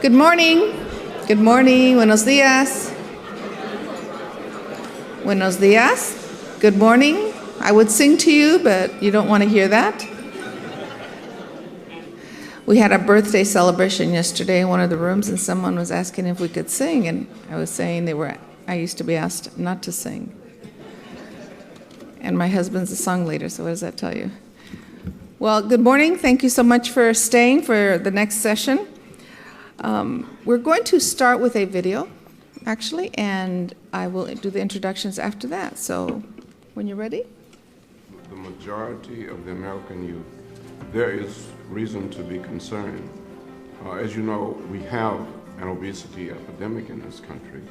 Good morning. Good morning. Buenos días. Buenos días. Good morning. I would sing to you, but you don't want to hear that. We had a birthday celebration yesterday in one of the rooms, and someone was asking if we could sing, and I was saying I used to be asked not to sing. And my husband's a song leader, so what does that tell you? Well, good morning. Thank you so much for staying for the next session. We're going to start with a video, actually, and I will do the introductions after that. So, when you're ready. The majority of the American youth, there is reason to be concerned. As you know, we have an obesity epidemic in this country.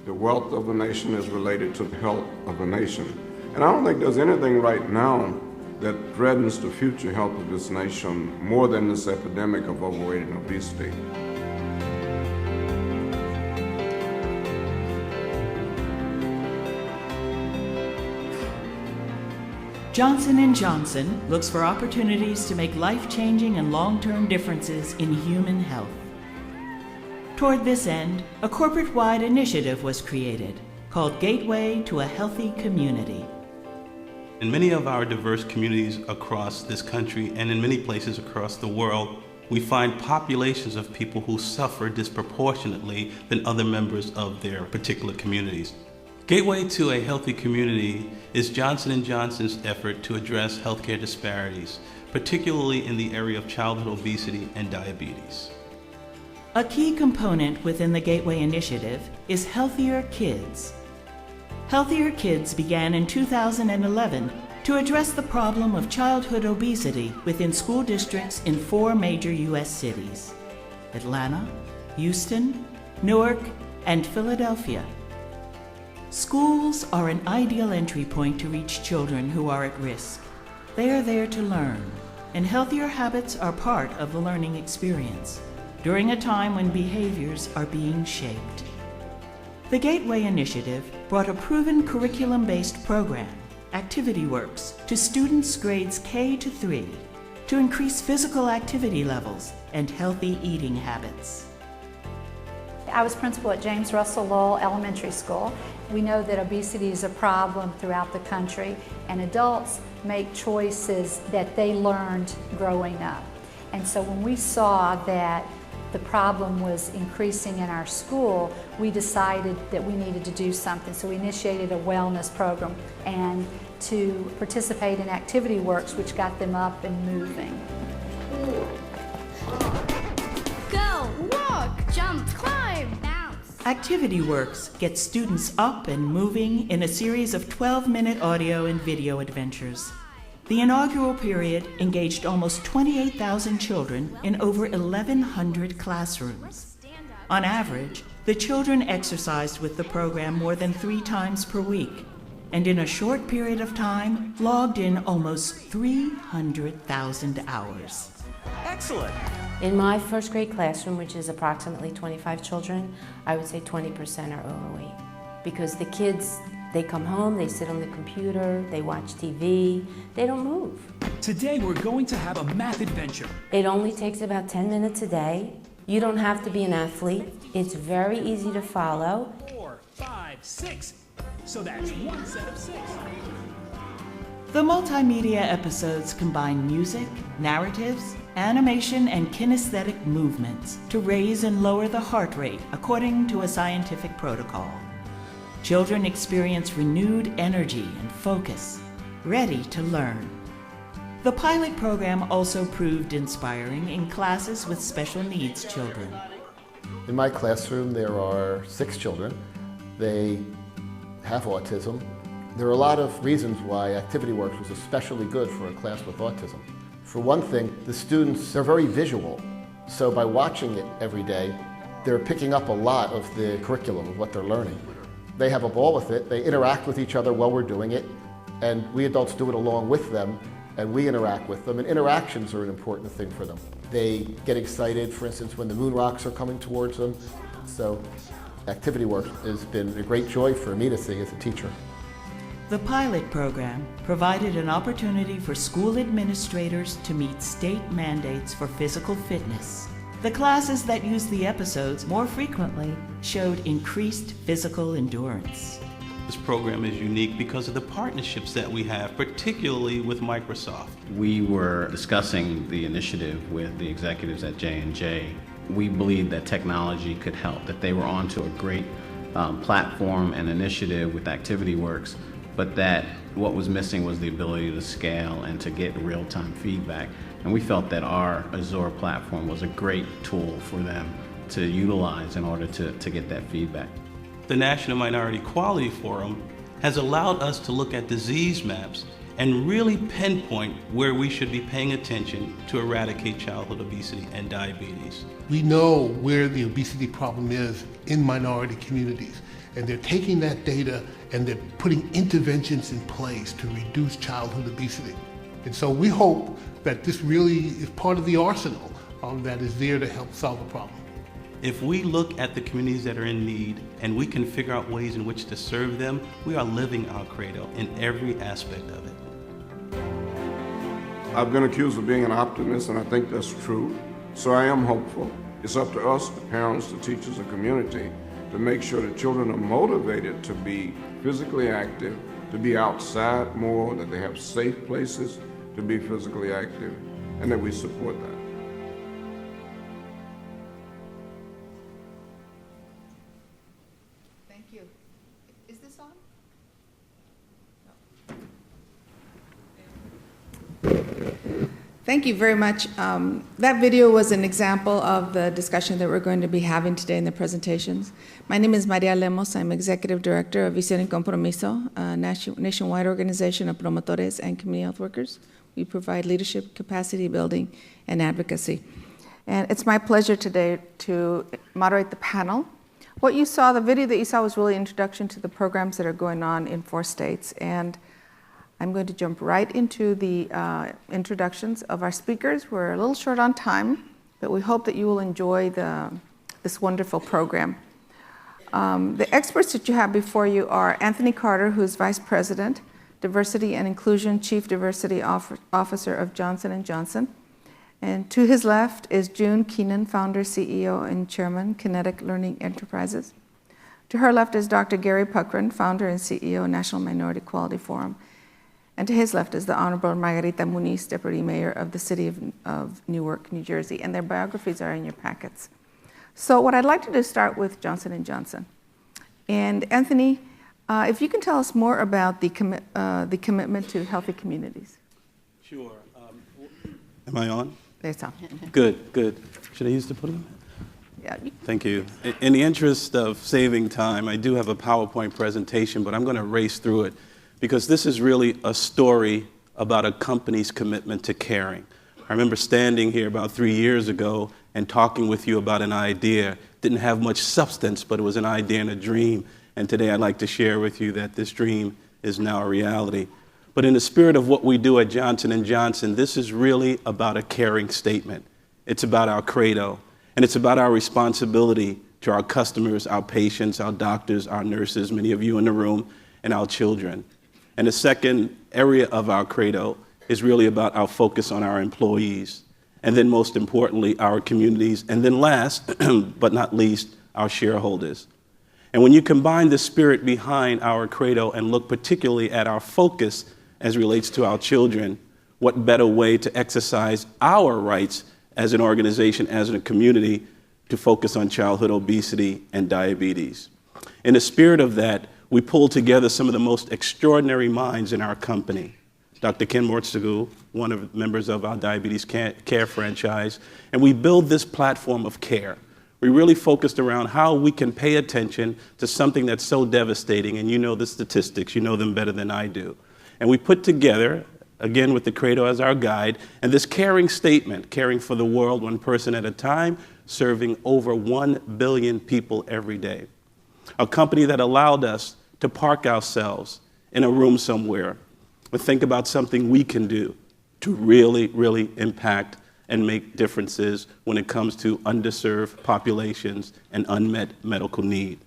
The wealth of the nation is related to the health of the nation. And I don't think there's anything right now that threatens the future health of this nation more than this epidemic of overweight and obesity. Johnson & Johnson looks for opportunities to make life-changing and long-term differences in human health. Toward this end, a corporate-wide initiative was created called Gateway to a Healthy Community. In many of our diverse communities across this country and in many places across the world, we find populations of people who suffer disproportionately than other members of their particular communities. Gateway to a Healthy Community is Johnson & Johnson's effort to address healthcare disparities, particularly in the area of childhood obesity and diabetes. A key component within the Gateway Initiative is Healthier Kids. Healthier Kids began in 2011 to address the problem of childhood obesity within school districts in 4 major U.S. cities: Atlanta, Houston, Newark, and Philadelphia. Schools are an ideal entry point to reach children who are at risk. They are there to learn, and healthier habits are part of the learning experience during a time when behaviors are being shaped. The Gateway Initiative brought a proven curriculum-based program, ActivityWorks, to students grades K to 3 to increase physical activity levels and healthy eating habits. I was principal at James Russell Lowell Elementary School. We know that obesity is a problem throughout the country, and adults make choices that they learned growing up. And so when we saw that the problem was increasing in our school, we decided that we needed to do something. So we initiated a wellness program and to participate in ActivityWorks, which got them up and moving. Go, walk, jump, climb, bounce. ActivityWorks gets students up and moving in a series of 12-minute audio and video adventures. The inaugural period engaged almost 28,000 children in over 1,100 classrooms. On average, the children exercised with the program more than 3 times per week, and in a short period of time, logged in almost 300,000 hours. Excellent! In my first grade classroom, which is approximately 25 children, I would say 20% are overweight. Because the kids, they come home, they sit on the computer, they watch TV, they don't move. Today we're going to have a math adventure. It only takes about 10 minutes a day. You don't have to be an athlete. It's very easy to follow. 4, 5, 6. So that's 1 set of 6. The multimedia episodes combine music, narratives, animation, and kinesthetic movements to raise and lower the heart rate according to a scientific protocol. Children experience renewed energy and focus, ready to learn. The pilot program also proved inspiring in classes with special needs children. In my classroom, there are 6 children. They have autism. There are a lot of reasons why ActivityWorks was especially good for a class with autism. For one thing, the students are very visual, so by watching it every day, they're picking up a lot of the curriculum of what they're learning. They have a ball with it, they interact with each other while we're doing it, and we adults do it along with them, and we interact with them, and interactions are an important thing for them. They get excited, for instance, when the moon rocks are coming towards them. So ActivityWorks has been a great joy for me to see as a teacher. The pilot program provided an opportunity for school administrators to meet state mandates for physical fitness The classes that used the episodes more frequently showed increased physical endurance. This program is unique because of the partnerships that we have, particularly with Microsoft. We were discussing the initiative with the executives at J&J. We believed that technology could help, that they were onto a great platform and initiative with ActivityWorks, but that what was missing was the ability to scale and to get real-time feedback. And we felt that our Azure platform was a great tool for them to utilize in order to get that feedback. The National Minority Quality Forum has allowed us to look at disease maps and really pinpoint where we should be paying attention to eradicate childhood obesity and diabetes. We know where the obesity problem is in minority communities, and they're taking that data and they're putting interventions in place to reduce childhood obesity. And so we hope that this really is part of the arsenal that is there to help solve the problem. If we look at the communities that are in need and we can figure out ways in which to serve them, we are living our credo in every aspect of it. I've been accused of being an optimist, and I think that's true. So I am hopeful. It's up to us, the parents, the teachers, the community, to make sure that children are motivated to be physically active, to be outside more, that they have safe places to be physically active, and that we support that. Thank you. Is this on? Thank you very much. That video was an example of the discussion that we're going to be having today in the presentations. My name is Maria Lemus. I'm Executive Director of Visión y Compromiso, a nationwide organization of promotores and community health workers. We provide leadership, capacity building, and advocacy. And it's my pleasure today to moderate the panel. What you saw, the video that you saw, was really an introduction to the programs that are going on in 4 states. And I'm going to jump right into the introductions of our speakers. We're a little short on time, but we hope that you will enjoy this wonderful program. The experts that you have before you are Anthony Carter, who's Vice President, Diversity and Inclusion Chief Diversity Officer of Johnson & Johnson. And to his left is June Keenan, Founder, CEO, and Chairman, Kinetic Learning Enterprises. To her left is Dr. Gary Puckrein, Founder and CEO, National Minority Quality Forum. And to his left is the Honorable Margarita Muñiz, Deputy Mayor of the City of Newark, New Jersey, and their biographies are in your packets. So what I'd like to do is start with Johnson & Johnson. And Anthony, if you can tell us more about the commitment to healthy communities. Sure. Am I on? There's some. Good, good. Should I use the podium? Yeah. Thank you. In the interest of saving time, I do have a PowerPoint presentation, but I'm going to race through it because this is really a story about a company's commitment to caring. I remember standing here about 3 years ago and talking with you about an idea. Didn't have much substance, but it was an idea and a dream. And today I'd like to share with you that this dream is now a reality. But in the spirit of what we do at Johnson & Johnson, this is really about a caring statement. It's about our credo, and it's about our responsibility to our customers, our patients, our doctors, our nurses, many of you in the room, and our children. And the second area of our credo is really about our focus on our employees, and then most importantly, our communities, and then last, but not least, our shareholders. And when you combine the spirit behind our credo and look particularly at our focus as it relates to our children, what better way to exercise our rights as an organization, as a community, to focus on childhood obesity and diabetes. In the spirit of that, we pulled together some of the most extraordinary minds in our company. Dr. Ken Mortzagu, one of the members of our diabetes care franchise, and we build this platform of care. We really focused around how we can pay attention to something that's so devastating, and you know the statistics, you know them better than I do. And we put together, again with the credo as our guide, and this caring statement, caring for the world one person at a time, serving over 1 billion people every day. A company that allowed us to park ourselves in a room somewhere and think about something we can do to really, really impact and make differences when it comes to underserved populations and unmet medical need.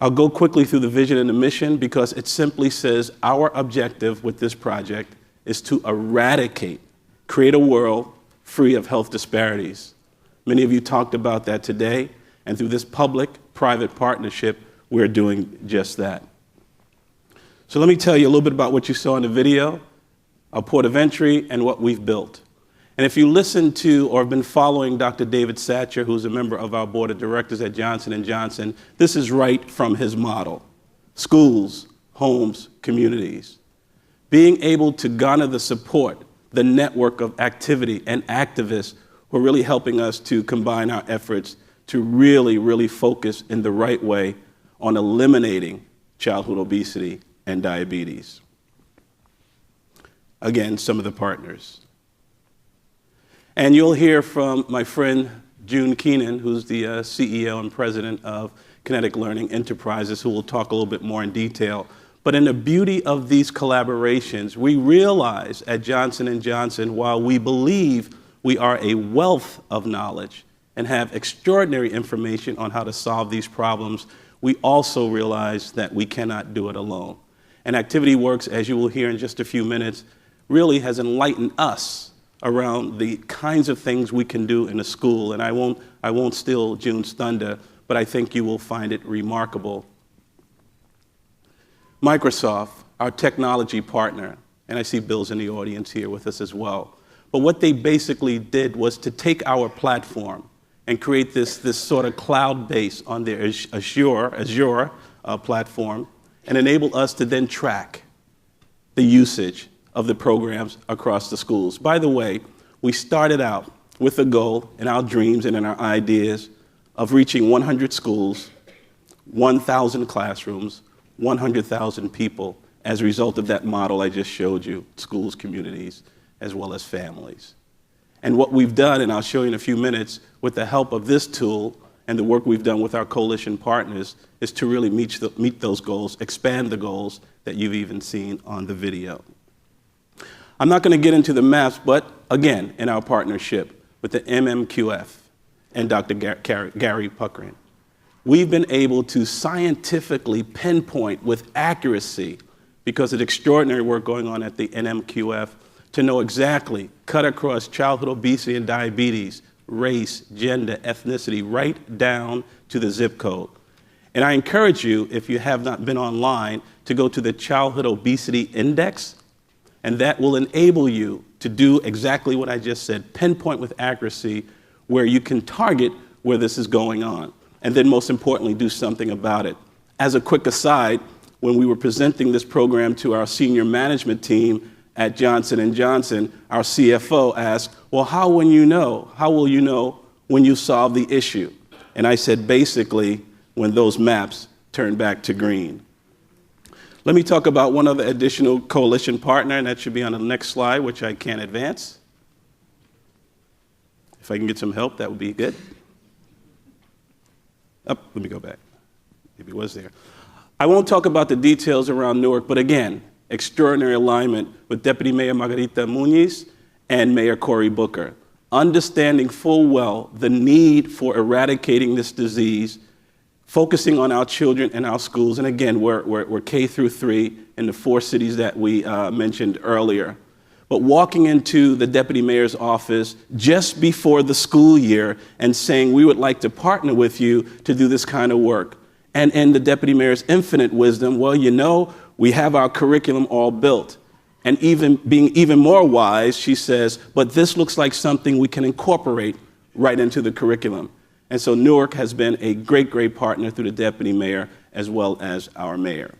I'll go quickly through the vision and the mission because it simply says our objective with this project is to eradicate, create a world free of health disparities. Many of you talked about that today, and through this public-private partnership, we're doing just that. So let me tell you a little bit about what you saw in the video, our port of entry, and what we've built. And if you listen to or have been following Dr. David Satcher, who's a member of our board of directors at Johnson & Johnson, this is right from his model. Schools, homes, communities. Being able to garner the support, the network of activity and activists who are really helping us to combine our efforts to really, really focus in the right way on eliminating childhood obesity and diabetes. Again, some of the partners. And you'll hear from my friend June Keenan, who's the CEO and president of Kinetic Learning Enterprises, who will talk a little bit more in detail. But in the beauty of these collaborations, we realize at Johnson & Johnson, while we believe we are a wealth of knowledge and have extraordinary information on how to solve these problems, we also realize that we cannot do it alone. And ActivityWorks, as you will hear in just a few minutes, really has enlightened us around the kinds of things we can do in a school. And I won't steal June's thunder, but I think you will find it remarkable. Microsoft, our technology partner, and I see Bill's in the audience here with us as well. But what they basically did was to take our platform and create this sort of cloud base on their Azure platform and enable us to then track the usage of the programs across the schools. By the way, we started out with a goal in our dreams and in our ideas of reaching 100 schools, 1,000 classrooms, 100,000 people as a result of that model I just showed you, schools, communities, as well as families. And what we've done, and I'll show you in a few minutes, with the help of this tool and the work we've done with our coalition partners, is to really meet those goals, expand the goals that you've even seen on the video. I'm not going to get into the maps, but again, in our partnership with the MMQF and Dr. Gary Puckrein, we've been able to scientifically pinpoint with accuracy, because of the extraordinary work going on at the NMQF, to know exactly, cut across childhood obesity and diabetes, race, gender, ethnicity, right down to the zip code. And I encourage you, if you have not been online, to go to the Childhood Obesity Index, and that will enable you to do exactly what I just said, pinpoint with accuracy where you can target where this is going on, and then most importantly, do something about it. As a quick aside, when we were presenting this program to our senior management team at Johnson & Johnson, our CFO asked, well, how will you know when you solve the issue? And I said, basically, when those maps turn back to green. Let me talk about one other additional coalition partner, and that should be on the next slide, which I can't advance. If I can get some help, that would be good. Oh, let me go back. Maybe it was there. I won't talk about the details around Newark, but again, extraordinary alignment with Deputy Mayor Margarita Muñiz and Mayor Cory Booker, understanding full well the need for eradicating this disease, focusing on our children and our schools. And again, we're K through 3 in the 4 cities that we mentioned earlier. But walking into the Deputy Mayor's office just before the school year and saying, we would like to partner with you to do this kind of work. And in the Deputy Mayor's infinite wisdom, well, you know, we have our curriculum all built. And being even more wise, she says, but this looks like something we can incorporate right into the curriculum. And so Newark has been a great, great partner through the Deputy Mayor as well as our mayor.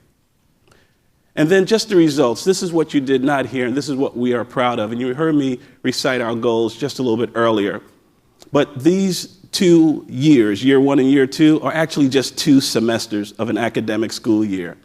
And then just the results. This is what you did not hear, and this is what we are proud of. And you heard me recite our goals just a little bit earlier. But these 2 years, year 1 and year 2, are actually just 2 semesters of an academic school year.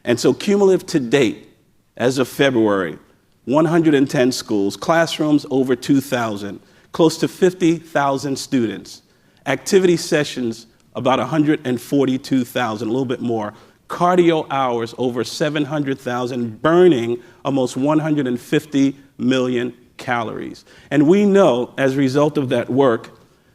And so cumulative to date, as of February, 110 schools, classrooms over 2,000, close to 50,000 students, activity sessions about 142,000, a little bit more, cardio hours over 700,000, burning almost 150 million calories. And we know, as a result of that work,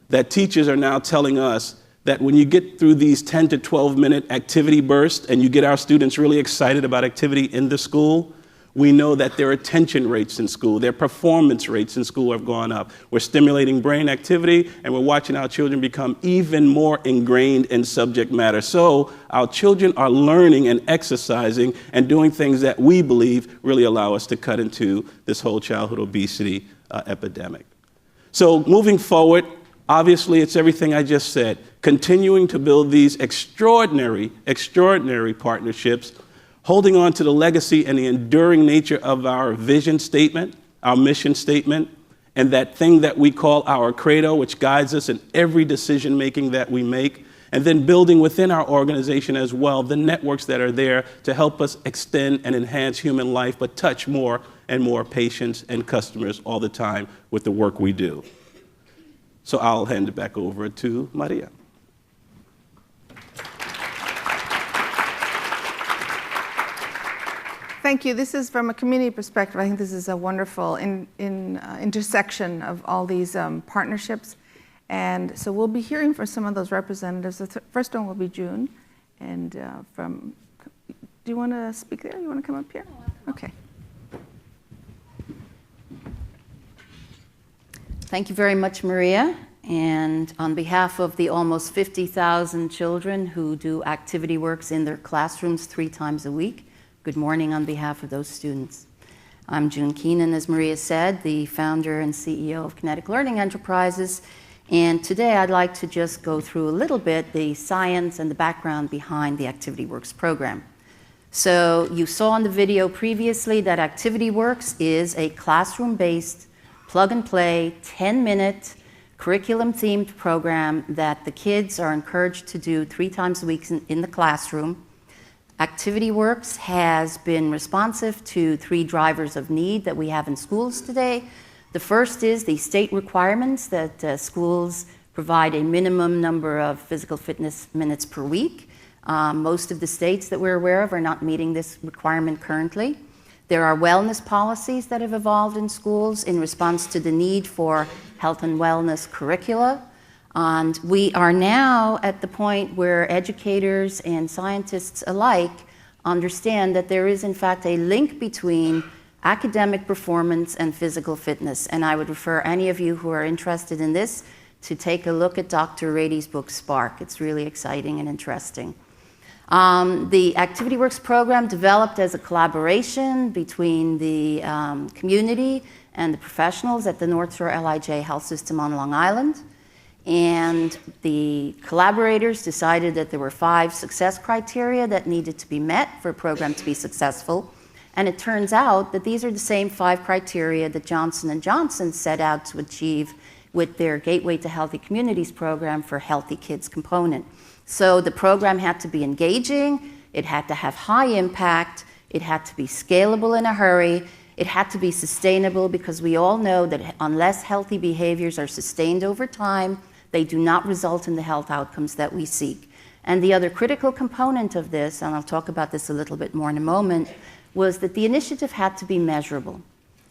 that teachers are now telling us that when you get through these 10 to 12-minute activity bursts and you get our students really excited about activity in the school, We know that their attention rates in school, their performance rates in school have gone up. We're stimulating brain activity, and we're watching our children become even more ingrained in subject matter. So our children are learning and exercising and doing things that we believe really allow us to cut into this whole childhood obesity epidemic. So moving forward, obviously it's everything I just said, continuing to build these extraordinary partnerships, holding on to the legacy and the enduring nature of our vision statement, our mission statement, and that thing that we call our credo, which guides us in every decision making that we make, and then building within our organization as well the networks that are there to help us extend and enhance human life, but touch more and more patients and customers all the time with the work we do. So I'll hand it back over to Maria. Thank you. This is from a community perspective. I think this is a wonderful intersection of all these partnerships. And so we'll be hearing from some of those representatives. The first one will be June. And do you want to speak there? You want to come up here? Okay. Thank you very much, Maria. And on behalf of the almost 50,000 children who do activity works in their classrooms 3 times a week, good morning on behalf of those students. I'm June Keenan, as Maria said, the founder and CEO of Kinetic Learning Enterprises. And today I'd like to just go through a little bit the science and the background behind the Activity Works program. So you saw in the video previously that Activity Works is a classroom-based, plug-and-play, 10-minute, curriculum-themed program that the kids are encouraged to do 3 times a week in the classroom. Activity Works has been responsive to 3 drivers of need that we have in schools today. The first is the state requirements that schools provide a minimum number of physical fitness minutes per week. Most of the states that we're aware of are not meeting this requirement currently. There are wellness policies that have evolved in schools in response to the need for health and wellness curricula. And we are now at the point where educators and scientists alike understand that there is in fact a link between academic performance and physical fitness. And I would refer any of you who are interested in this to take a look at Dr. Rady's book, Spark. It's really exciting and interesting. The Activity Works program developed as a collaboration between the community and the professionals at the North Shore LIJ Health System on Long Island. And the collaborators decided that there were 5 success criteria that needed to be met for a program to be successful. And it turns out that these are the same 5 criteria that Johnson & Johnson set out to achieve with their Gateway to Healthy Communities program for Healthy Kids component. So the program had to be engaging, it had to have high impact, it had to be scalable in a hurry, it had to be sustainable, because we all know that unless healthy behaviors are sustained over time, they do not result in the health outcomes that we seek. And the other critical component of this, and I'll talk about this a little bit more in a moment, was that the initiative had to be measurable.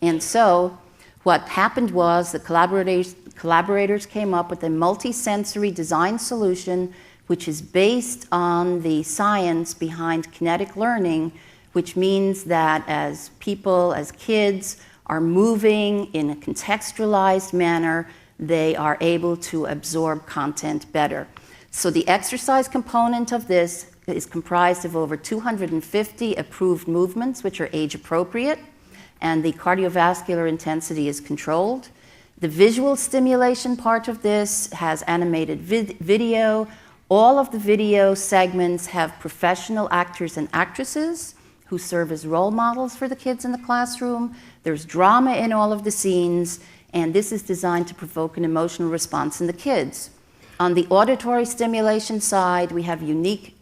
And so what happened was the collaborators came up with a multi-sensory design solution which is based on the science behind kinetic learning, which means that as people, as kids, are moving in a contextualized manner, they are able to absorb content better. So the exercise component of this is comprised of over 250 approved movements, which are age appropriate, and the cardiovascular intensity is controlled. The visual stimulation part of this has animated video. All of the video segments have professional actors and actresses who serve as role models for the kids in the classroom. There's drama in all of the scenes, and this is designed to provoke an emotional response in the kids. On the auditory stimulation side, we have unique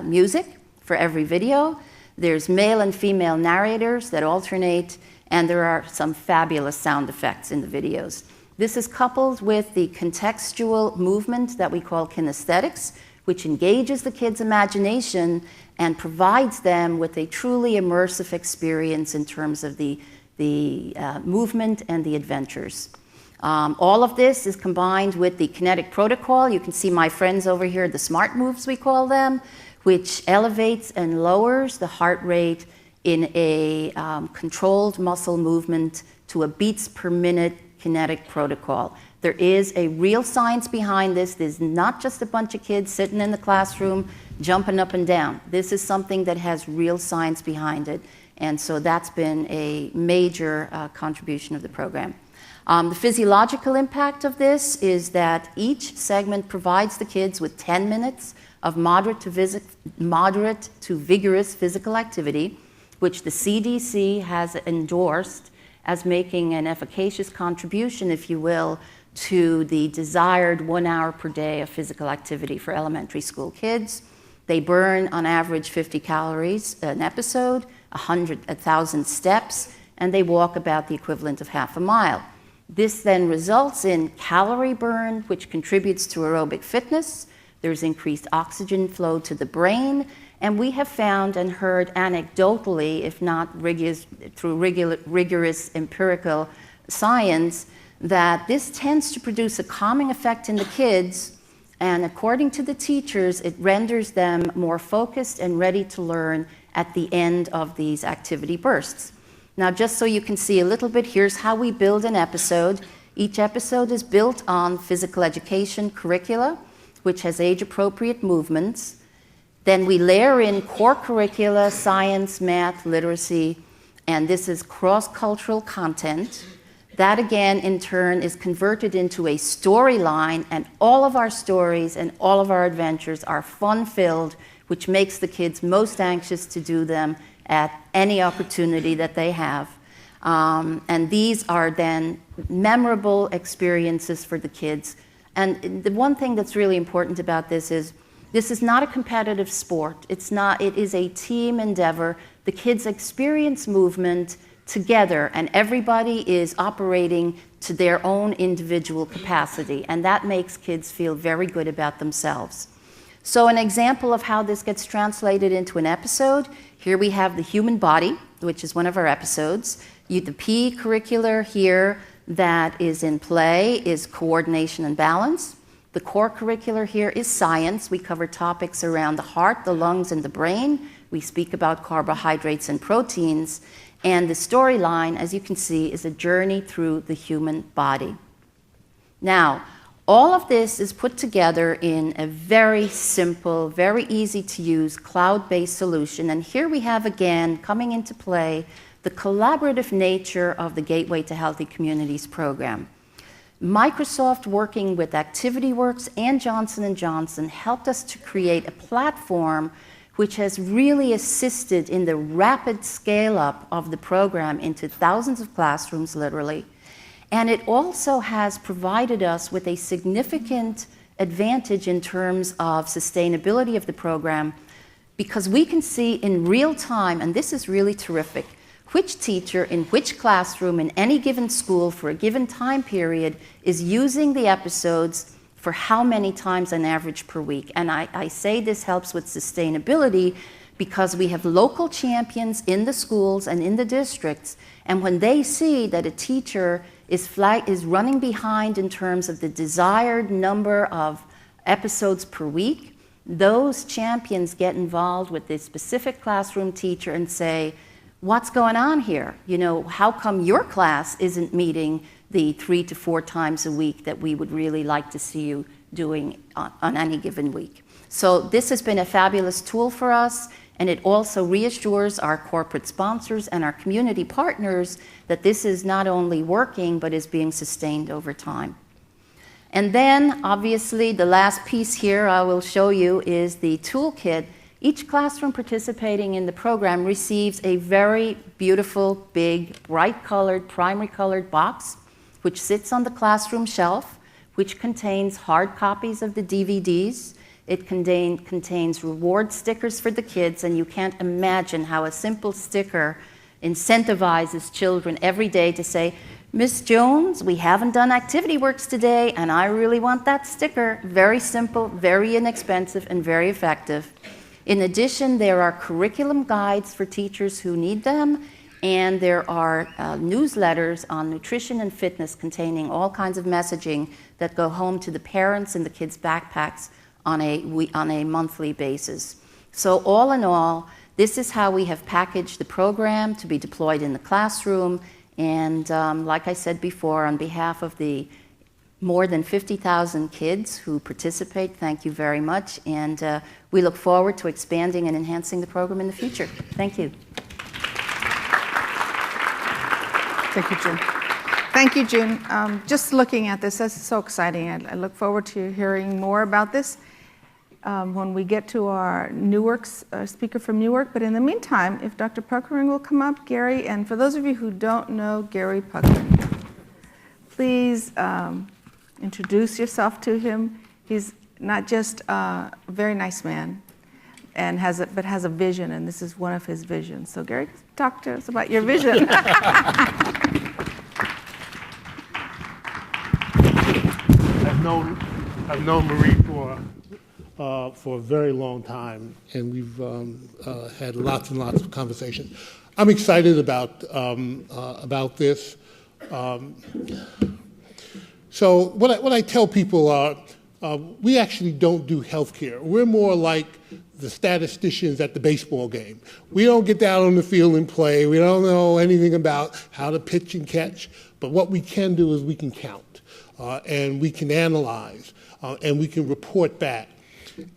music for every video. There's male and female narrators that alternate, and there are some fabulous sound effects in the videos. This is coupled with the contextual movement that we call kinesthetics, which engages the kids' imagination and provides them with a truly immersive experience in terms of the movement and the adventures. All of this is combined with the kinetic protocol. You can see my friends over here, the smart moves we call them, which elevates and lowers the heart rate in a controlled muscle movement to a beats per minute kinetic protocol. There is a real science behind this. There's not just a bunch of kids sitting in the classroom jumping up and down. This is something that has real science behind it. And so that's been a major contribution of the program. The physiological impact of this is that each segment provides the kids with 10 minutes of moderate to vigorous physical activity, which the CDC has endorsed as making an efficacious contribution, if you will, to the desired 1 hour per day of physical activity for elementary school kids. They burn on average 50 calories an episode, 1,000 steps, and they walk about the equivalent of half a mile. This then results in calorie burn, which contributes to aerobic fitness. There's increased oxygen flow to the brain, and we have found and heard anecdotally, if not through rigorous empirical science, that this tends to produce a calming effect in the kids, and according to the teachers, it renders them more focused and ready to learn at the end of these activity bursts. Now, just so you can see a little bit, here's how we build an episode. Each episode is built on physical education curricula, which has age-appropriate movements. Then we layer in core curricula, science, math, literacy, and this is cross-cultural content. That again, in turn, is converted into a storyline, and all of our stories and all of our adventures are fun-filled, which makes the kids most anxious to do them at any opportunity that they have. And these are then memorable experiences for the kids. And the one thing that's really important about this is not a competitive sport. It is a team endeavor. The kids experience movement together, and everybody is operating to their own individual capacity, and that makes kids feel very good about themselves. So an example of how this gets translated into an episode, here we have the human body, which is one of our episodes. The P curricular here that is in play is coordination and balance. The core curricular here is science. We cover topics around the heart, the lungs, and the brain. We speak about carbohydrates and proteins. And the storyline, as you can see, is a journey through the human body. Now, all of this is put together in a very simple, very easy to use cloud-based solution. And here we have again coming into play the collaborative nature of the Gateway to Healthy Communities program. Microsoft, working with ActivityWorks and Johnson & Johnson, helped us to create a platform which has really assisted in the rapid scale-up of the program into thousands of classrooms, literally. And it also has provided us with a significant advantage in terms of sustainability of the program, because we can see in real time, and this is really terrific, which teacher in which classroom in any given school for a given time period is using the episodes for how many times on average per week. And I say this helps with sustainability because we have local champions in the schools and in the districts, and when they see that a teacher is running behind in terms of the desired number of episodes per week, those champions get involved with the specific classroom teacher and say, what's going on here? You know, how come your class isn't meeting the 3 to 4 times a week that we would really like to see you doing on any given week? So this has been a fabulous tool for us, and it also reassures our corporate sponsors and our community partners that this is not only working, but is being sustained over time. And then, obviously, the last piece here I will show you is the toolkit. Each classroom participating in the program receives a very beautiful, big, bright-colored, primary-colored box, which sits on the classroom shelf, which contains hard copies of the DVDs. It contains reward stickers for the kids, and you can't imagine how a simple sticker incentivizes children every day to say, Miss Jones, we haven't done ActivityWorks today, and I really want that sticker. Very simple, very inexpensive, and very effective. In addition, there are curriculum guides for teachers who need them, and there are newsletters on nutrition and fitness containing all kinds of messaging that go home to the parents and the kids' backpacks on a monthly basis. So all in all, This is how we have packaged the program to be deployed in the classroom. And like I said before, on behalf of the more than 50,000 kids who participate, thank you very much. And we look forward to expanding and enhancing the program in the future. Thank you. Thank you, June. Thank you, June. Just looking at this is so exciting. I look forward to hearing more about this when we get to our Newark speaker from Newark. But in the meantime, if Dr. Puckrein will come up, Gary, and for those of you who don't know Gary Puckrein, please introduce yourself to him. He's not just a very nice man, and but has a vision, and this is one of his visions. So Gary, talk to us about your vision. I've known Marie for a very long time, and we've had lots and lots of conversations. I'm excited about this. So what I tell people are, we actually don't do healthcare. We're more like the statisticians at the baseball game. We don't get down on the field and play. We don't know anything about how to pitch and catch. But what we can do is we can count, and we can analyze, and we can report back.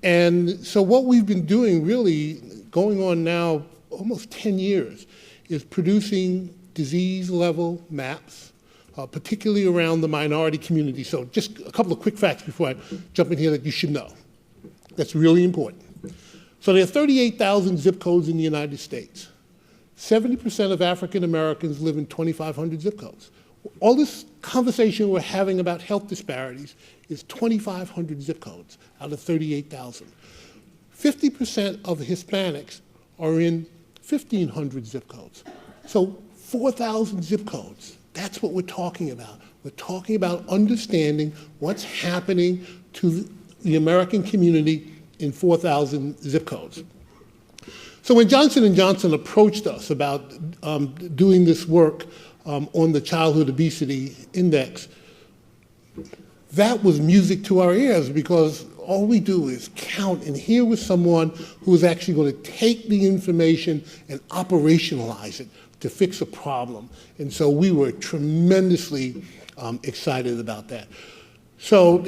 And so what we've been doing, really going on now almost 10 years, is producing disease-level maps, particularly around the minority community. So just a couple of quick facts before I jump in here that you should know. That's really important. So there are 38,000 zip codes in the United States. 70% of African Americans live in 2,500 zip codes. All this conversation we're having about health disparities is 2,500 zip codes out of 38,000. 50% of Hispanics are in 1,500 zip codes. So 4,000 zip codes. That's what we're talking about. We're talking about understanding what's happening to the American community in 4,000 zip codes. So when Johnson & Johnson approached us about doing this work on the Childhood Obesity Index, that was music to our ears, because all we do is count, and here was someone who was actually going to take the information and operationalize it to fix a problem. And so we were tremendously excited about that. So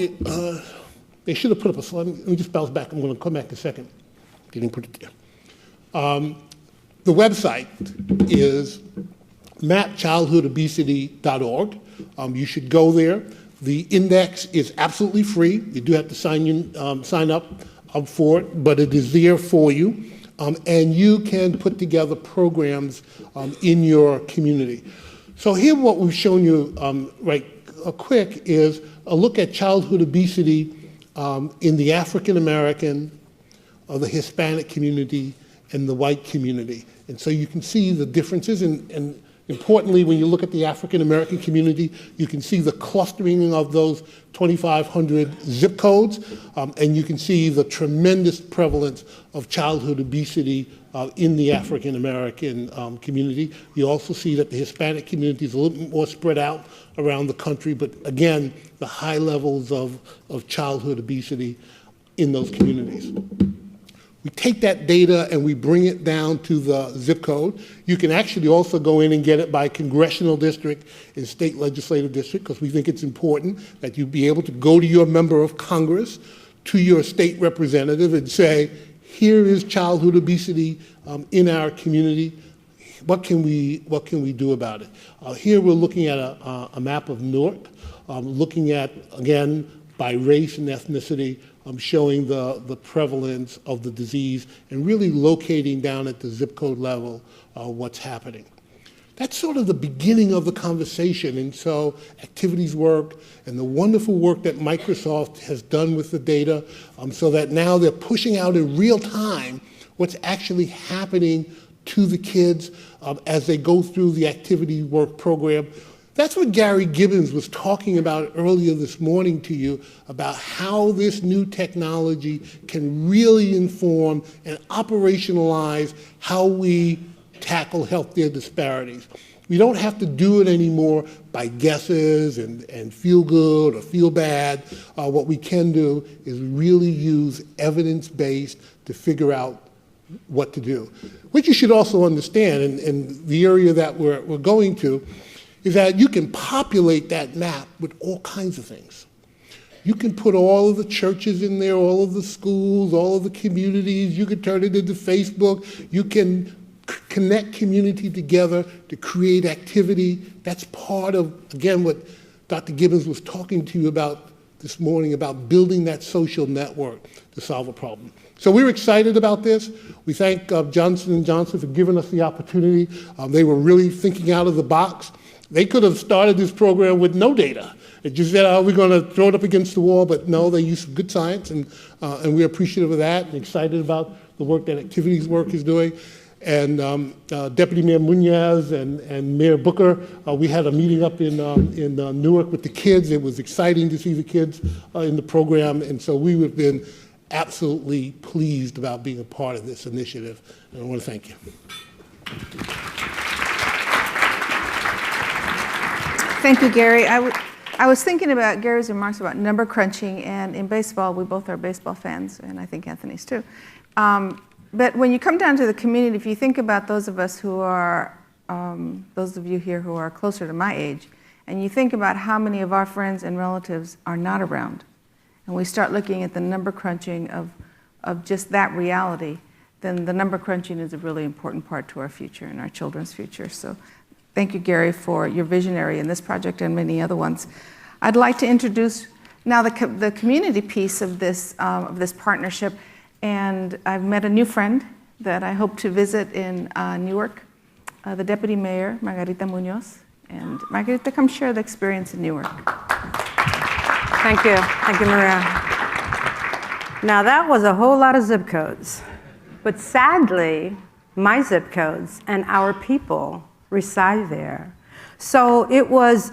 they should have put up a slide. Let me just bounce back. I'm going to come back in a second. Getting put it there. The website is mapchildhoodobesity.org. You should go there. The index is absolutely free. You do have to sign up for it, but it is there for you. And you can put together programs in your community. So here what we've shown you quick is a look at childhood obesity in the African American, the Hispanic community, and the white community. And so you can see the differences, and importantly, when you look at the African American community, you can see the clustering of those 2,500 zip codes, and you can see the tremendous prevalence of childhood obesity in the African American community. You also see that the Hispanic community is a little bit more spread out around the country, but again, the high levels of childhood obesity in those communities. We take that data and we bring it down to the zip code. You can actually also go in and get it by congressional district and state legislative district, because we think it's important that you be able to go to your member of Congress, to your state representative, and say, here is childhood obesity in our community. What can we do about it? Here we're looking at a map of Newark, looking at, again, by race and ethnicity, showing the prevalence of the disease and really locating down at the zip code level what's happening. That's sort of the beginning of the conversation. And so activities work and the wonderful work that Microsoft has done with the data, so that now they're pushing out in real time what's actually happening to the kids as they go through the activity work program. That's what Gary Gibbons was talking about earlier this morning to you, about how this new technology can really inform and operationalize how we tackle healthcare disparities. We don't have to do it anymore by guesses and feel good or feel bad. What we can do is really use evidence-based to figure out what to do. What you should also understand, and the area that we're going to, is that you can populate that map with all kinds of things. You can put all of the churches in there, all of the schools, all of the communities. You can turn it into Facebook. You can connect community together to create activity. That's part of, again, what Dr. Gibbons was talking to you about this morning, about building that social network to solve a problem. So we're excited about this. We thank Johnson & Johnson for giving us the opportunity. They were really thinking out of the box. They could have started this program with no data. It just said, we're going to throw it up against the wall, but no, they used good science, and we're appreciative of that and excited about the work that Activities Work is doing. And Deputy Mayor Muñiz and Mayor Booker, we had a meeting up in Newark with the kids. It was exciting to see the kids in the program, and so we have been absolutely pleased about being a part of this initiative, and I want to thank you. Thank you, Gary. I was thinking about Gary's remarks about number crunching, and in baseball, we both are baseball fans, and I think Anthony's too. But when you come down to the community, if you think about those of us who are, those of you here who are closer to my age, and you think about how many of our friends and relatives are not around, and we start looking at the number crunching of just that reality, then the number crunching is a really important part to our future and our children's future. So thank you, Gary, for your visionary in this project and many other ones. I'd like to introduce now the community piece of this partnership. And I've met a new friend that I hope to visit in Newark, the Deputy Mayor, Margarita Muñiz. And Margarita, come share the experience in Newark. Thank you. Thank you, Maria. Now, that was a whole lot of zip codes. But sadly, my zip codes and our people reside there. So it was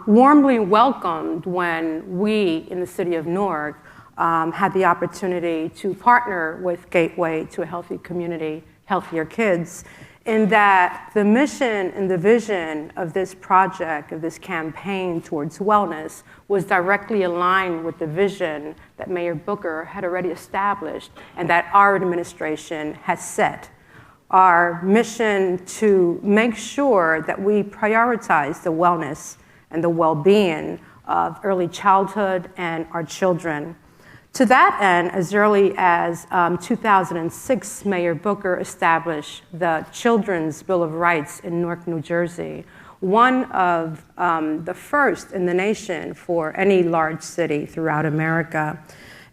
warmly welcomed when we in the city of Newark had the opportunity to partner with Gateway to a Healthy Community, Healthier Kids, in that the mission and the vision of this project, of this campaign towards wellness, was directly aligned with the vision that Mayor Booker had already established and that our administration has set. Our mission to make sure that we prioritize the wellness and the well-being of early childhood and our children. To that end, as early as 2006, Mayor Booker established the Children's Bill of Rights in Newark, New Jersey, one of the first in the nation for any large city throughout America.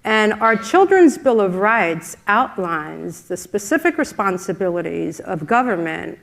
And our Children's Bill of Rights outlines the specific responsibilities of government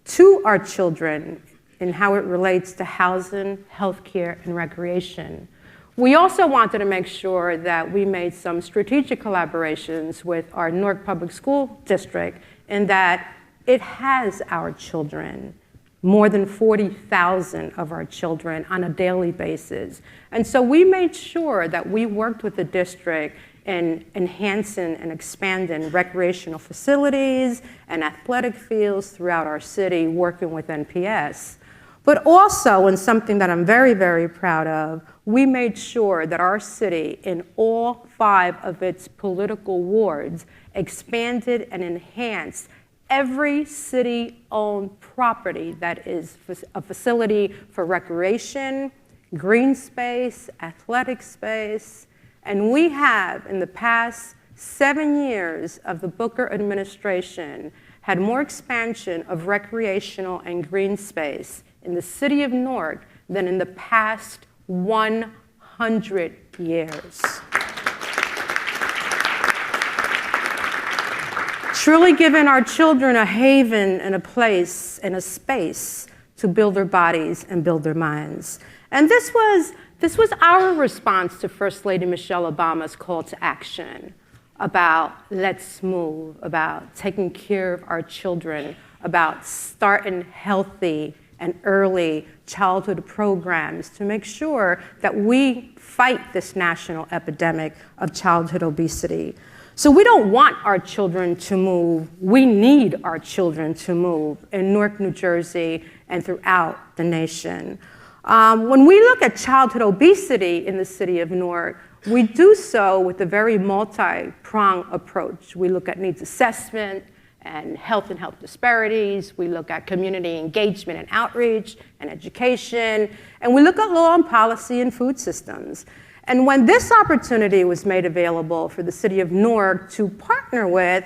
to our children and how it relates to housing, healthcare, and recreation. We also wanted to make sure that we made some strategic collaborations with our Newark Public School District in that it has our children, more than 40,000 of our children on a daily basis. And so we made sure that we worked with the district in enhancing and expanding recreational facilities and athletic fields throughout our city, working with NPS. But also, and something that I'm very, very proud of, we made sure that our city, in all 5 of its political wards, expanded and enhanced every city-owned property that is a facility for recreation, green space, athletic space. And we have, in the past 7 years of the Booker administration, had more expansion of recreational and green space in the city of Newark than in the past 100 years. Truly giving our children a haven and a place and a space to build their bodies and build their minds. And this was our response to First Lady Michelle Obama's call to action about let's move, about taking care of our children, about starting healthy and early childhood programs to make sure that we fight this national epidemic of childhood obesity. So we don't want our children to move. We need our children to move in Newark, New Jersey, and throughout the nation. When we look at childhood obesity in the city of Newark, We do so with a very multi-pronged approach. We look at needs assessment and health disparities. We look at community engagement and outreach and education. And we look at law and policy and food systems. And when this opportunity was made available for the city of Newark to partner with,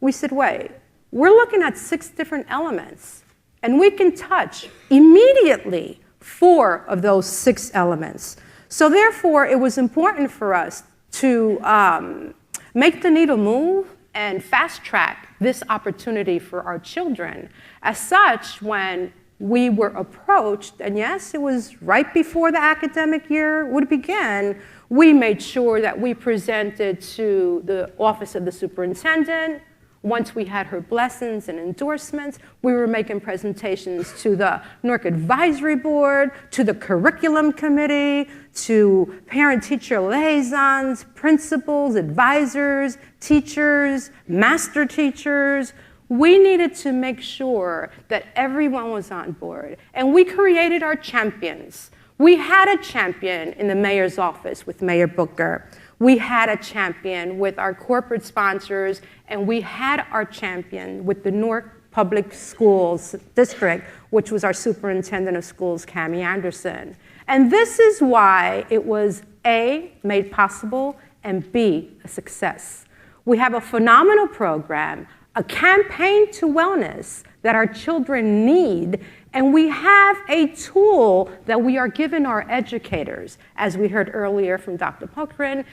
we said, wait, we're looking at 6 different elements. And we can touch immediately 4 of those 6 elements. So therefore, it was important for us to make the needle move and fast track this opportunity for our children. As such, when we were approached, and yes, it was right before the academic year would begin, we made sure that we presented to the Office of the Superintendent. Once we had her blessings and endorsements, we were making presentations to the Newark Advisory Board, to the Curriculum Committee, to parent-teacher liaisons, principals, advisors, teachers, master teachers. We needed to make sure that everyone was on board. And we created our champions. We had a champion in the mayor's office with Mayor Booker. We had a champion with our corporate sponsors, and we had our champion with the Newark Public Schools District, which was our superintendent of schools, Cammie Anderson. And this is why it was A, made possible, and B, a success. We have a phenomenal program, a campaign to wellness that our children need, and we have a tool that we are giving our educators, as we heard earlier from Dr. Puckrein,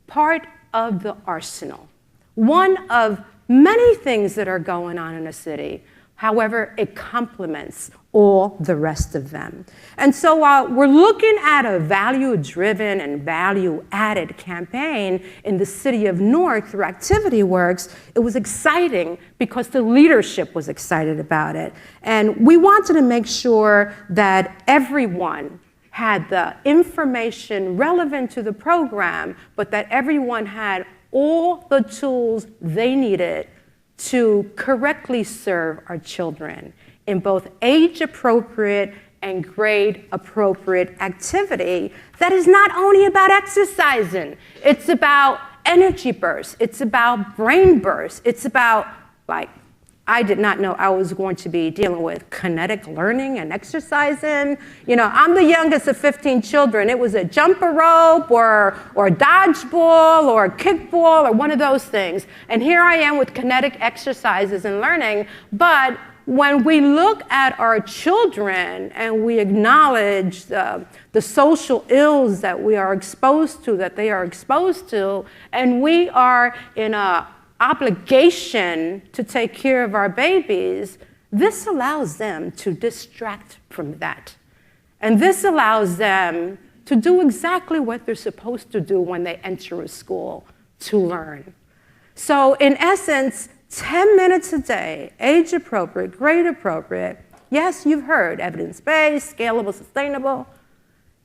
part of the arsenal. One of many things that are going on in a city. However, it complements all the rest of them. And so while we're looking at a value-driven and value-added campaign in the city of Newark through Activity Works, it was exciting because the leadership was excited about it. And we wanted to make sure that everyone had the information relevant to the program, but that everyone had all the tools they needed to correctly serve our children in both age-appropriate and grade-appropriate activity that is not only about exercising, it's about energy bursts, it's about brain bursts, it's about, like, I did not know I was going to be dealing with kinetic learning and exercising. You know, I'm the youngest of 15 children. It was a jump a rope or dodgeball or kickball or one of those things. And here I am with kinetic exercises and learning. But when we look at our children and we acknowledge the social ills that we are exposed to, that they are exposed to, and we are in a obligation to take care of our babies, this allows them to distract from that. And this allows them to do exactly what they're supposed to do when they enter a school, to learn. So in essence, 10 minutes a day, age appropriate, grade appropriate. Yes, you've heard evidence-based, scalable, sustainable.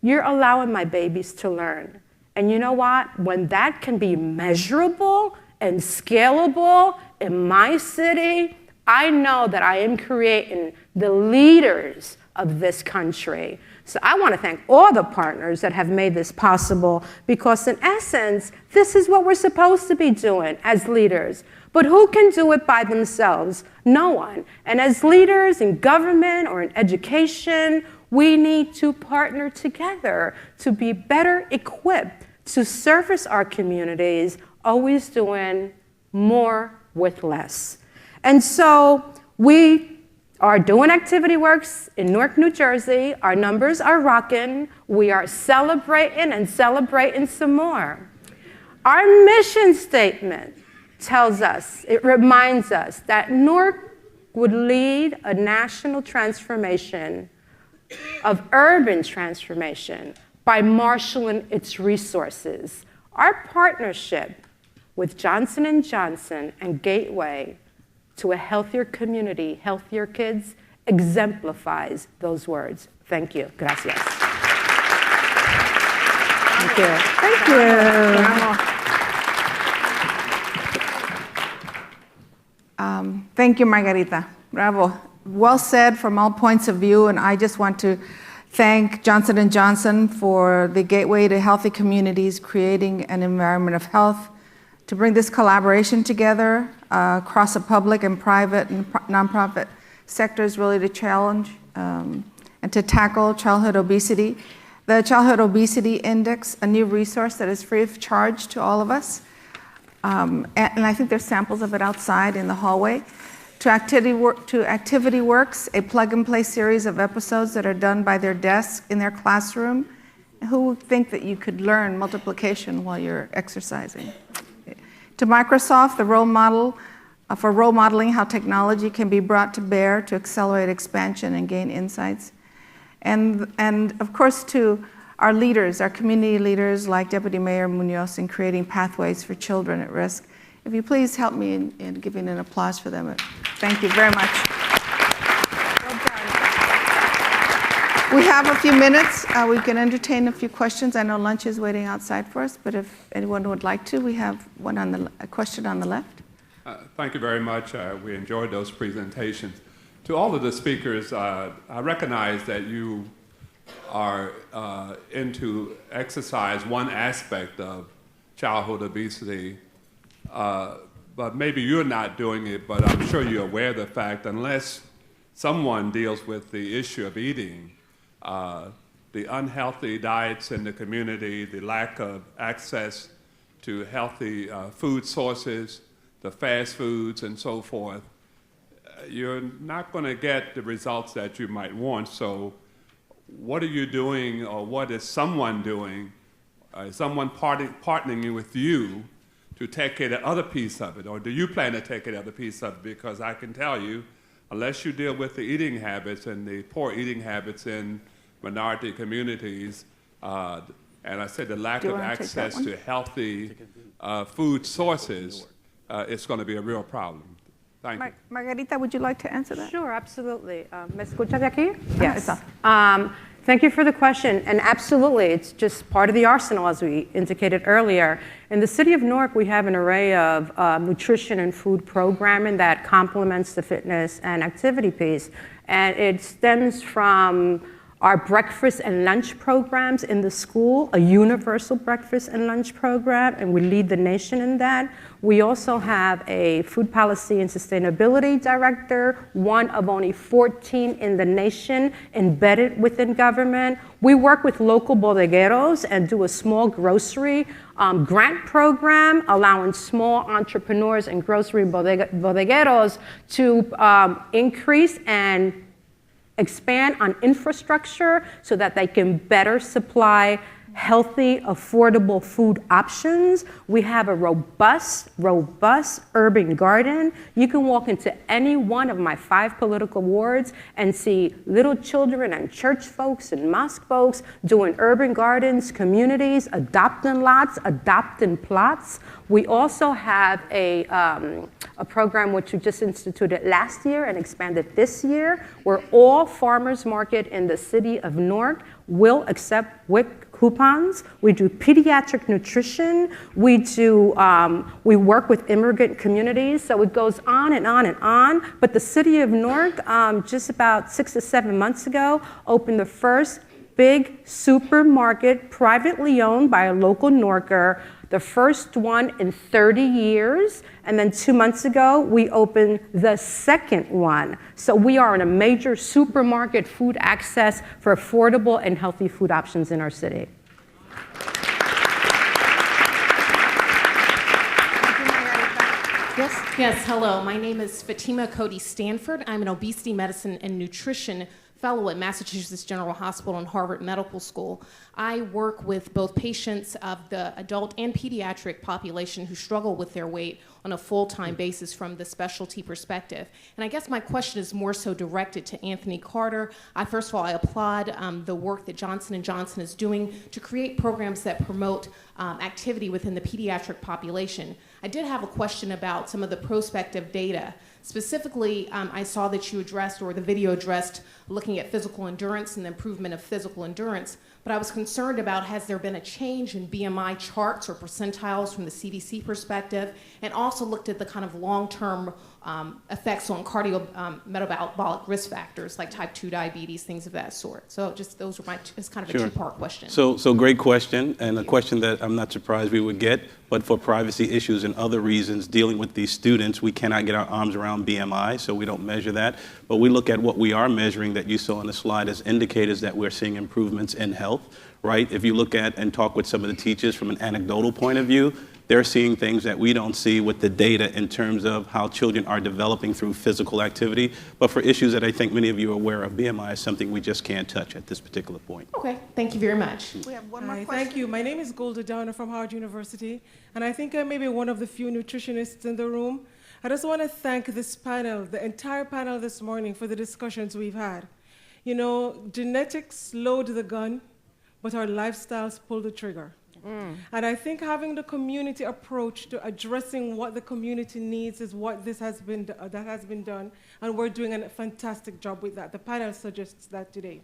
You're allowing my babies to learn. And you know what? When that can be measurable and scalable in my city, I know that I am creating the leaders of this country. So I want to thank all the partners that have made this possible, because in essence, this is what we're supposed to be doing as leaders. But who can do it by themselves? No one. And as leaders in government or in education, we need to partner together to be better equipped to service our communities, always doing more with less. And so we are doing Activity Works in Newark, New Jersey. Our numbers are rocking. We are celebrating and celebrating some more. Our mission statement tells us, it reminds us that Newark would lead a national transformation of urban transformation by marshaling its resources. Our partnership with Johnson & Johnson and Gateway to a healthier community, healthier kids, exemplifies those words. Thank you. Gracias. Thank you. Thank you. Thank you, Margarita. Bravo. Well said from all points of view, and I just want to thank Johnson & Johnson for the Gateway to Healthy Communities, creating an environment of health to bring this collaboration together across the public and private and nonprofit sectors, really to challenge and to tackle childhood obesity. The Childhood Obesity Index, a new resource that is free of charge to all of us. And I think there's samples of it outside in the hallway. To Activity Works, a plug-and-play series of episodes that are done by their desk in their classroom. Who would think that you could learn multiplication while you're exercising? To Microsoft, the role model for role modeling how technology can be brought to bear to accelerate expansion and gain insights. And of course, to our leaders, our community leaders like Deputy Mayor Muñiz in creating pathways for children at risk. If you please help me in giving an applause for them. Thank you very much. Well done. We have a few minutes. We can entertain a few questions. I know lunch is waiting outside for us, but if anyone would like to, we have a question on the left. Thank you very much. We enjoyed those presentations. To all of the speakers, I recognize that you are into exercise, one aspect of childhood obesity, but maybe you're not doing it, but I'm sure you're aware of the fact unless someone deals with the issue of eating, the unhealthy diets in the community, the lack of access to healthy food sources, the fast foods and so forth, you're not going to get the results that you might want. So what are you doing, or what is someone doing? Is someone partnering with you to take care of the other piece of it? Or do you plan to take care of the other piece of it? Because I can tell you, unless you deal with the eating habits and the poor eating habits in minority communities, and I said the lack of access to healthy food sources, it's going to be a real problem. Thank you. Margarita, would you like to answer that? Sure, absolutely. ¿Me escucha de aquí? Yes. Thank you for the question. And absolutely, it's just part of the arsenal, as we indicated earlier. In the city of Newark, we have an array of nutrition and food programming that complements the fitness and activity piece. And it stems from our breakfast and lunch programs in the school, a universal breakfast and lunch program, and we lead the nation in that. We also have a food policy and sustainability director, one of only 14 in the nation embedded within government. We work with local bodegueros and do a small grocery grant program, allowing small entrepreneurs and grocery bodegueros to increase and expand on infrastructure so that they can better supply healthy, affordable food options. We have a robust urban garden. You can walk into any one of my 5 political wards and see little children and church folks and mosque folks doing urban gardens, communities, adopting lots, adopting plots. We also have a program which we just instituted last year and expanded this year, where all farmers market in the city of Newark will accept WIC coupons. We do pediatric nutrition. We work with immigrant communities. So it goes on and on and on. But the city of Newark, just about 6 to 7 months ago, opened the first big supermarket privately owned by a local Newarker, the first one in 30 years. And then 2 months ago, we opened the second one. So we are in a major supermarket food access for affordable and healthy food options in our city. Yes, hello. My name is Fatima Cody Stanford. I'm an obesity medicine and nutrition fellow at Massachusetts General Hospital and Harvard Medical School. I work with both patients of the adult and pediatric population who struggle with their weight on a full-time basis from the specialty perspective. And I guess my question is more so directed to Anthony Carter. First of all, I applaud the work that Johnson & Johnson is doing to create programs that promote activity within the pediatric population. I did have a question about some of the prospective data. Specifically, I saw that you addressed, or the video addressed, looking at physical endurance and the improvement of physical endurance, but I was concerned about, has there been a change in BMI charts or percentiles from the CBC perspective, and also looked at the kind of long-term effects on metabolic risk factors like type 2 diabetes, things of that sort. So just those were it's kind of a two-part question. So great question, and a question that I'm not surprised we would get, but for privacy issues and other reasons dealing with these students, we cannot get our arms around BMI, so we don't measure that. But we look at what we are measuring that you saw on the slide as indicators that we're seeing improvements in health, right? If you look at and talk with some of the teachers from an anecdotal point of view, they're seeing things that we don't see with the data in terms of how children are developing through physical activity. But for issues that I think many of you are aware of, BMI is something we just can't touch at this particular point. Okay, thank you very much. We have one more Hi, question. thank you. My name is Golda Downer from Howard University, and I think I may be one of the few nutritionists in the room. I just want to thank this panel, the entire panel this morning, for the discussions we've had. You know, genetics load the gun, but our lifestyles pull the trigger. And I think having the community approach to addressing what the community needs is what that has been done, and we're doing a fantastic job with that. The panel suggests that today.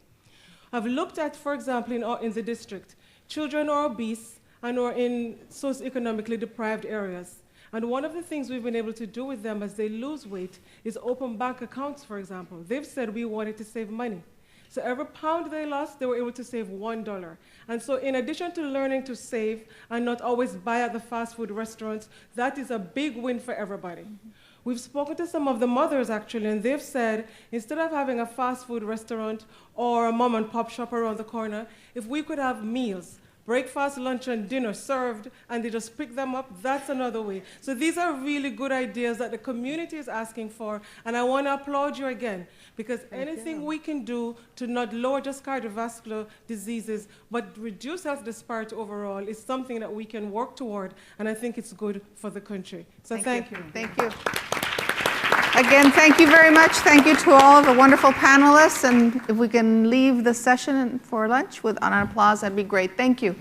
I've looked at, for example, in the district, children are obese and are in socioeconomically deprived areas. And one of the things we've been able to do with them as they lose weight is open bank accounts, for example. They've said we wanted to save money. So every pound they lost, they were able to save $1. And so in addition to learning to save and not always buy at the fast food restaurants, that is a big win for everybody. We've spoken to some of the mothers actually, and they've said, instead of having a fast food restaurant or a mom and pop shop around the corner, if we could have meals, breakfast, lunch, and dinner served, and they just pick them up, that's another way. So these are really good ideas that the community is asking for, and I want to applaud you again, because anything we can do to not lower just cardiovascular diseases, but reduce health disparity overall is something that we can work toward, and I think it's good for the country. So thank you. Thank you. Again, thank you very much. Thank you to all of the wonderful panelists. And if we can leave the session for lunch with an applause, that'd be great. Thank you.